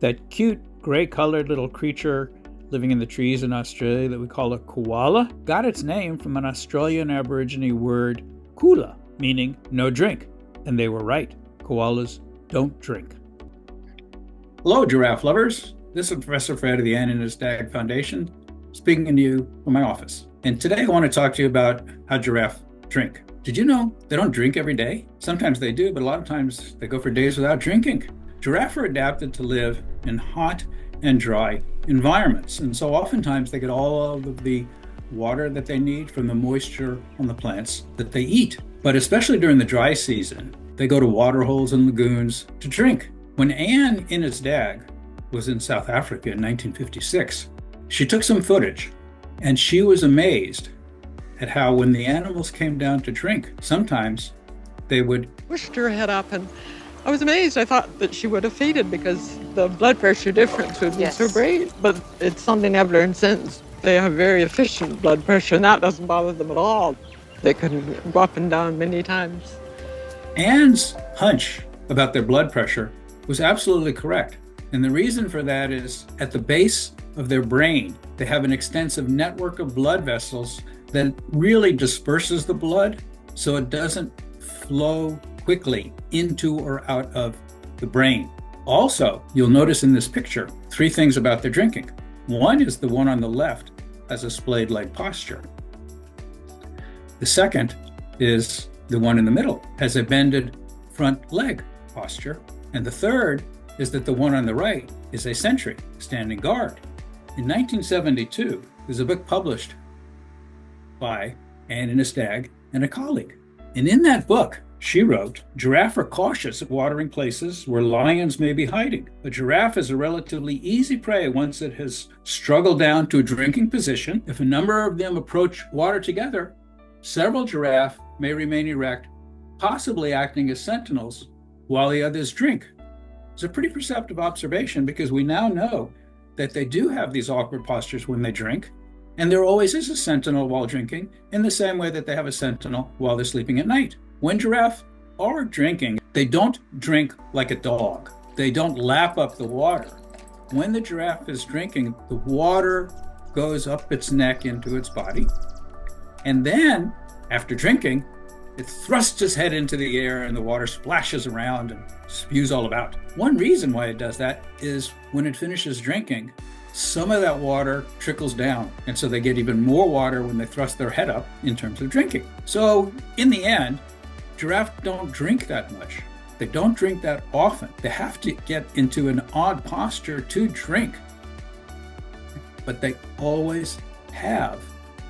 That cute gray-colored little creature living in the trees in Australia that we call a koala got its name from an Australian Aborigine word kula, meaning no drink. And they were right. Koalas don't drink. Hello, giraffe lovers. This is Professor Fred of the Ann and his Dad Foundation, speaking to you from my office. And today I want to talk to you about how giraffe drink. Did you know they don't drink every day? Sometimes they do, but a lot of times they go for days without drinking. Giraffe are adapted to live in hot and dry environments. And so oftentimes they get all of the water that they need from the moisture on the plants that they eat. But especially during the dry season, they go to water holes and lagoons to drink. When Ann Innes-Dag was in South Africa in 1956, she took some footage and she was amazed at how when the animals came down to drink, sometimes they would pushed her head up, and I was amazed. I thought that she would have fainted because the blood pressure difference would be so great, but it's something I've learned since. They have very efficient blood pressure, and that doesn't bother them at all. They can go up and down many times. Ann's hunch about their blood pressure was absolutely correct. And the reason for that is at the base of their brain, they have an extensive network of blood vessels that really disperses the blood so it doesn't flow quickly into or out of the brain. Also, you'll notice in this picture, three things about their drinking. One is the one on the left has a splayed leg posture. The second is the one in the middle has a bended front leg posture. And the third is that the one on the right is a sentry, standing guard. In 1972, there's a book published by Ann Innes-Dag and a colleague. And in that book, she wrote, giraffe are cautious at watering places where lions may be hiding. A giraffe is a relatively easy prey once it has struggled down to a drinking position. If a number of them approach water together, several giraffe may remain erect, possibly acting as sentinels while the others drink. It's a pretty perceptive observation because we now know that they do have these awkward postures when they drink, and there always is a sentinel while drinking in the same way that they have a sentinel while they're sleeping at night. When giraffe are drinking, they don't drink like a dog. They don't lap up the water. When the giraffe is drinking, the water goes up its neck into its body, and then after drinking, it thrusts its head into the air and the water splashes around and spews all about. One reason why it does that is when it finishes drinking, some of that water trickles down. And so they get even more water when they thrust their head up in terms of drinking. So in the end, giraffe don't drink that much. They don't drink that often. They have to get into an odd posture to drink. But they always have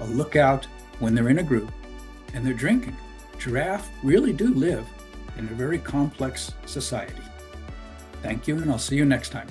a lookout when they're in a group and they're drinking. Giraffe really do live in a very complex society. Thank you, and I'll see you next time.